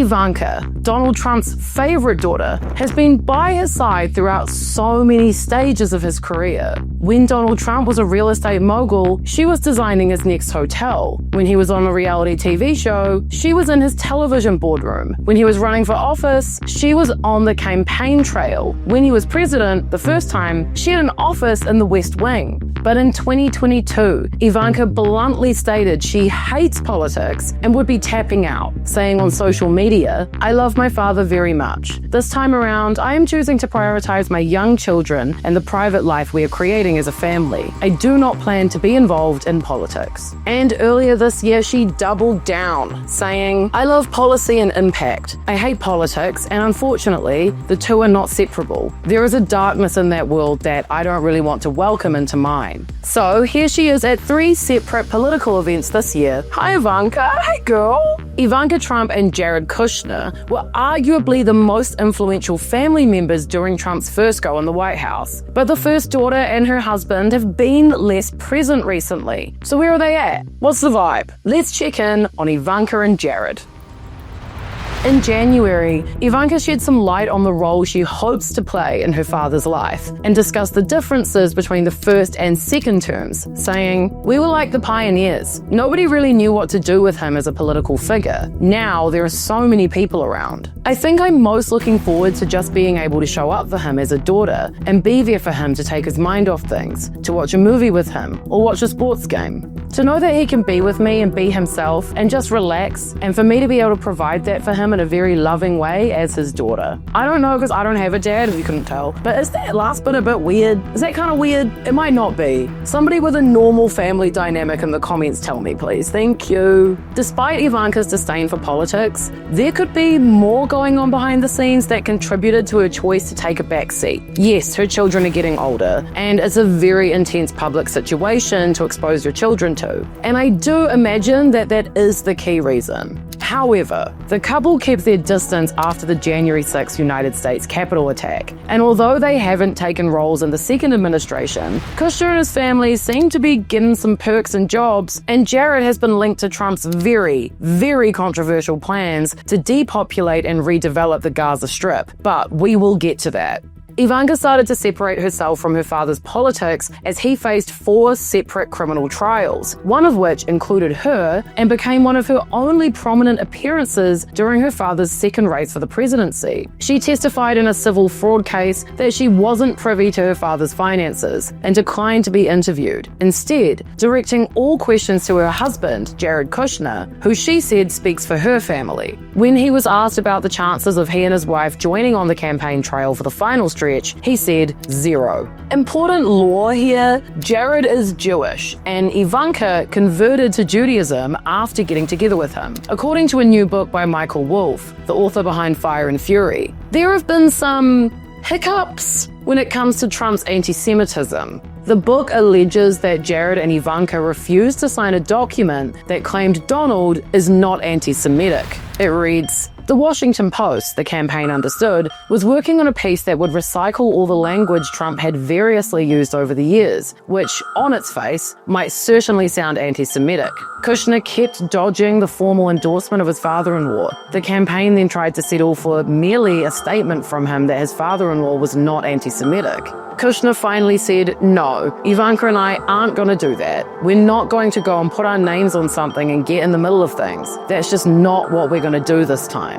Ivanka, Donald Trump's favorite daughter, has been by his side throughout so many stages of his career. When Donald Trump was a real estate mogul, she was designing his next hotel. When he was on a reality TV show, she was in his television boardroom. When he was running for office, she was on the campaign trail. When he was president, the first time, she had an office in the West Wing. But in 2022, Ivanka bluntly stated she hates politics and would be tapping out, saying on social media, "I love my father very much. This time around, I am choosing to prioritize my young children and the private life we are creating as a family. I do not plan to be involved in politics." And earlier this year, she doubled down, saying, "I love policy and impact. I hate politics, and unfortunately, the two are not separable. There is a darkness in that world that I don't really want to welcome into mine." So here she is at 3 separate political events this year. Hi Ivanka, hey girl. Ivanka Trump and Jared Kushner were arguably the most influential family members during Trump's first go in the White House. But the first daughter and her husband have been less present recently. So where are they at? What's the vibe? Let's check in on Ivanka and Jared. In January, Ivanka shed some light on the role she hopes to play in her father's life and discussed the differences between the first and second terms, saying, "We were like the pioneers. Nobody really knew what to do with him as a political figure. Now there are so many people around. I think I'm most looking forward to just being able to show up for him as a daughter and be there for him to take his mind off things, to watch a movie with him or watch a sports game. To know that he can be with me and be himself and just relax, and for me to be able to provide that for him in a very loving way as his daughter." I don't know because I don't have a dad, if you couldn't tell, but is that last bit a bit weird? Is that kind of weird? It might not be. Somebody with a normal family dynamic in the comments tell me, please. Thank you. Despite Ivanka's disdain for politics, there could be more going on behind the scenes that contributed to her choice to take a back seat. Yes, her children are getting older, and it's a very intense public situation to expose your children to. And I do imagine that that is the key reason. However, the couple kept their distance after the January 6th United States Capitol attack, and although they haven't taken roles in the second administration, Kushner and his family seem to be getting some perks and jobs, and Jared has been linked to Trump's very, very controversial plans to depopulate and redevelop the Gaza Strip, but we will get to that. Ivanka started to separate herself from her father's politics as he faced 4 separate criminal trials, one of which included her and became one of her only prominent appearances during her father's second race for the presidency. She testified in a civil fraud case that she wasn't privy to her father's finances and declined to be interviewed, instead directing all questions to her husband, Jared Kushner, who she said speaks for her family. When he was asked about the chances of he and his wife joining on the campaign trail for the final stretch, he said 0. Important lore here, Jared is Jewish, and Ivanka converted to Judaism after getting together with him, according to a new book by Michael Wolff, the author behind Fire and Fury. There have been some hiccups when it comes to Trump's anti-Semitism. The book alleges that Jared and Ivanka refused to sign a document that claimed Donald is not anti-Semitic. It reads, "The Washington Post, the campaign understood, was working on a piece that would recycle all the language Trump had variously used over the years, which, on its face, might certainly sound anti-Semitic." Kushner kept dodging the formal endorsement of his father-in-law. The campaign then tried to settle for merely a statement from him that his father-in-law was not anti-Semitic. Kushner finally said, "No, Ivanka and I aren't going to do that. We're not going to go and put our names on something and get in the middle of things. That's just not what we're going to do this time."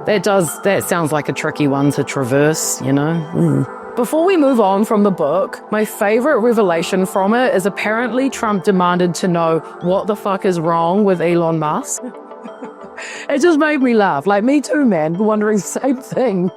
That sounds like a tricky one to traverse, you know? Before we move on from the book, my favorite revelation from it is apparently Trump demanded to know what the fuck is wrong with Elon Musk. It just made me laugh. Like, me too, man, wondering the same thing.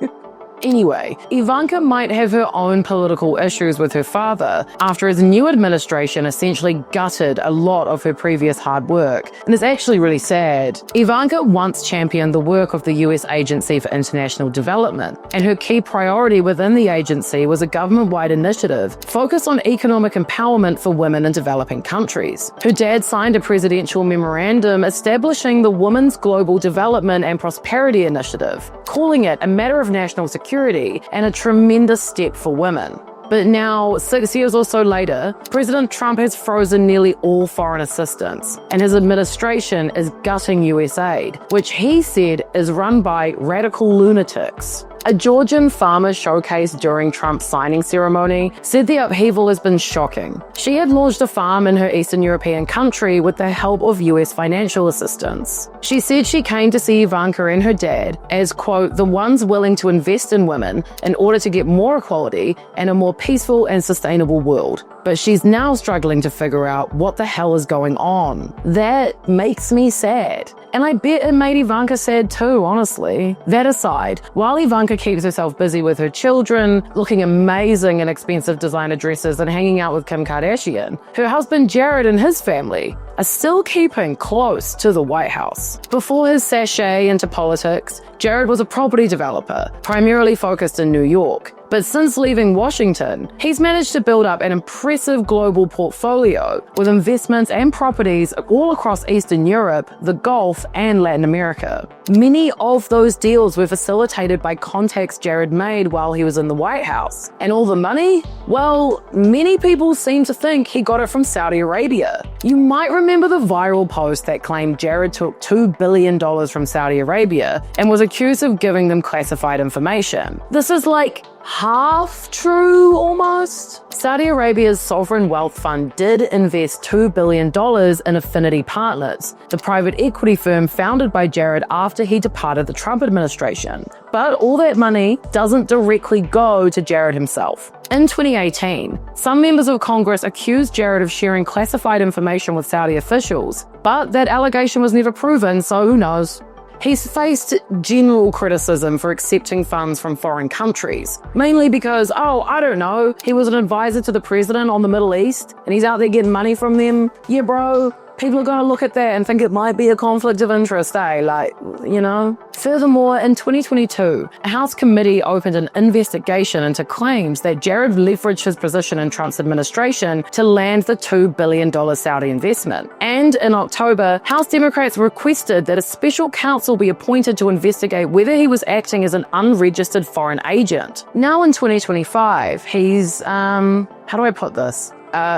Anyway, Ivanka might have her own political issues with her father after his new administration essentially gutted a lot of her previous hard work, and it's actually really sad. Ivanka once championed the work of the US Agency for International Development, and her key priority within the agency was a government-wide initiative focused on economic empowerment for women in developing countries. Her dad signed a presidential memorandum establishing the Women's Global Development and Prosperity Initiative, calling it a matter of national security and a tremendous step for women. But now, 6 years or so later, President Trump has frozen nearly all foreign assistance, and his administration is gutting US aid, which he said is run by radical lunatics. A Georgian farmer showcased during Trump's signing ceremony said the upheaval has been shocking. She had launched a farm in her Eastern European country with the help of US financial assistance. She said she came to see Ivanka and her dad as, quote, the ones willing to invest in women in order to get more equality and a more peaceful and sustainable world. But she's now struggling to figure out what the hell is going on. That makes me sad. And I bet it made Ivanka sad too, honestly. That aside, while Ivanka keeps herself busy with her children, looking amazing in expensive designer dresses and hanging out with Kim Kardashian, her husband Jared and his family are still keeping close to the White House. Before his sachet into politics, Jared was a property developer, primarily focused in New York. But since leaving Washington, he's managed to build up an impressive global portfolio with investments and properties all across Eastern Europe, the Gulf, and Latin America. Many of those deals were facilitated by contacts Jared made while he was in the White House. And all the money? Well, many people seem to think he got it from Saudi Arabia. You might remember the viral post that claimed Jared took $2 billion from Saudi Arabia and was accused of giving them classified information. This is like half true, almost. Saudi Arabia's sovereign wealth fund did invest $2 billion in Affinity Partners, the private equity firm founded by Jared after he departed the Trump administration. But all that money doesn't directly go to Jared himself. In 2018, some members of Congress accused Jared of sharing classified information with Saudi officials, but that allegation was never proven, so who knows? He's faced general criticism for accepting funds from foreign countries, mainly because, I don't know, he was an advisor to the president on the Middle East, and he's out there getting money from them. Yeah, bro. People are going to look at that and think it might be a conflict of interest, eh? Furthermore, in 2022, a House committee opened an investigation into claims that Jared leveraged his position in Trump's administration to land the $2 billion Saudi investment. And in October, House Democrats requested that a special counsel be appointed to investigate whether he was acting as an unregistered foreign agent. Now in 2025, he's, how do I put this?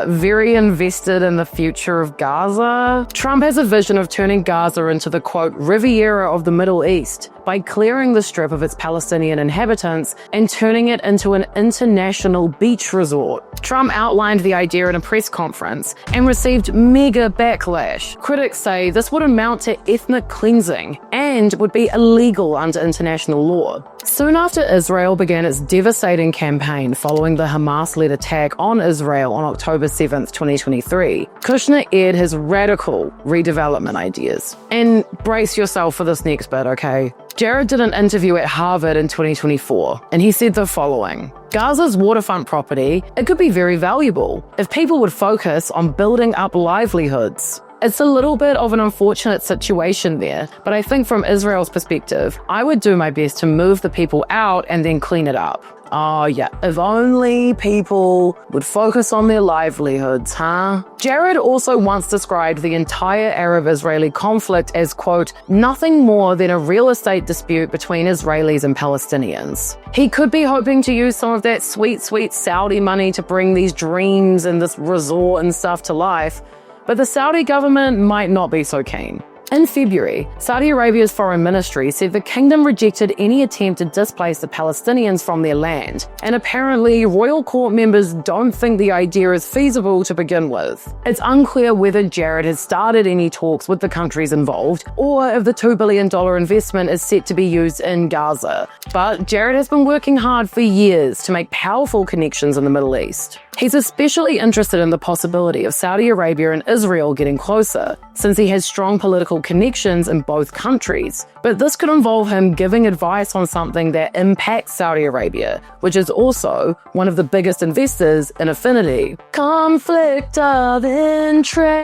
Very invested in the future of Gaza. Trump has a vision of turning Gaza into the, quote, Riviera of the Middle East by clearing the strip of its Palestinian inhabitants and turning it into an international beach resort. Trump outlined the idea in a press conference and received mega backlash. Critics say this would amount to ethnic cleansing and would be illegal under international law. Soon after Israel began its devastating campaign following the Hamas-led attack on Israel on October 7th, 2023, Kushner aired his radical redevelopment ideas. And brace yourself for this next bit, okay? Jared did an interview at Harvard in 2024, and he said the following: Gaza's waterfront property, it could be very valuable if people would focus on building up livelihoods. It's a little bit of an unfortunate situation there, but I think from Israel's perspective, I would do my best to move the people out and then clean it up. Oh yeah, if only people would focus on their livelihoods, huh? Jared also once described the entire Arab-Israeli conflict as, quote, nothing more than a real estate dispute between Israelis and Palestinians. He could be hoping to use some of that sweet, sweet Saudi money to bring these dreams and this resort and stuff to life, but the Saudi government might not be so keen. In February, Saudi Arabia's foreign ministry said the kingdom rejected any attempt to displace the Palestinians from their land, and apparently royal court members don't think the idea is feasible to begin with. It's unclear whether Jared has started any talks with the countries involved, or if the $2 billion investment is set to be used in Gaza. But Jared has been working hard for years to make powerful connections in the Middle East. He's especially interested in the possibility of Saudi Arabia and Israel getting closer, since he has strong political connections in both countries. But this could involve him giving advice on something that impacts Saudi Arabia, which is also one of the biggest investors in Affinity. Conflict of interest.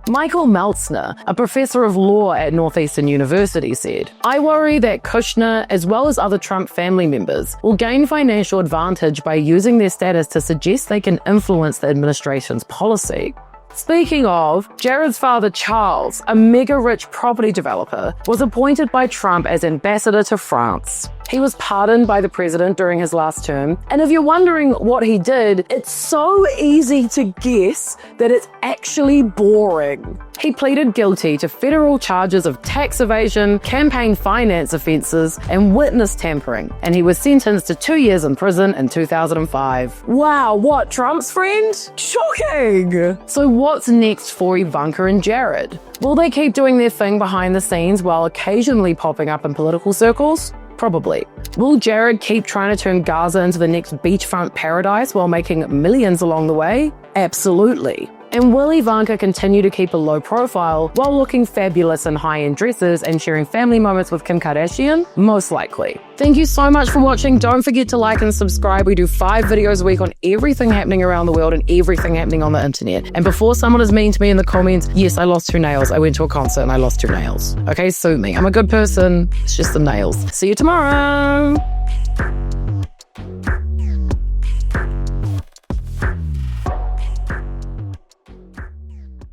Michael Meltzner, a professor of law at Northeastern University, said, I worry that Kushner, as well as other Trump family members, will gain financial advantage by using their status to suggest they can influence the administration's policy. Speaking of, Jared's father Charles, a mega-rich property developer, was appointed by Trump as ambassador to France. He was pardoned by the president during his last term. And if you're wondering what he did, it's so easy to guess that it's actually boring. He pleaded guilty to federal charges of tax evasion, campaign finance offenses, and witness tampering, and he was sentenced to 2 years in prison in 2005. Wow, what, Trump's friend? Shocking! So what's next for Ivanka and Jared? Will they keep doing their thing behind the scenes while occasionally popping up in political circles? Probably. Will Jared keep trying to turn Gaza into the next beachfront paradise while making millions along the way? Absolutely. And will Ivanka continue to keep a low profile while looking fabulous in high-end dresses and sharing family moments with Kim Kardashian? Most likely. Thank you so much for watching. Don't forget to like and subscribe. We do 5 videos a week on everything happening around the world and everything happening on the internet. And before someone is mean to me in the comments, yes, I lost 2 nails. I went to a concert and I lost 2 nails. Okay, sue me. I'm a good person. It's just the nails. See you tomorrow.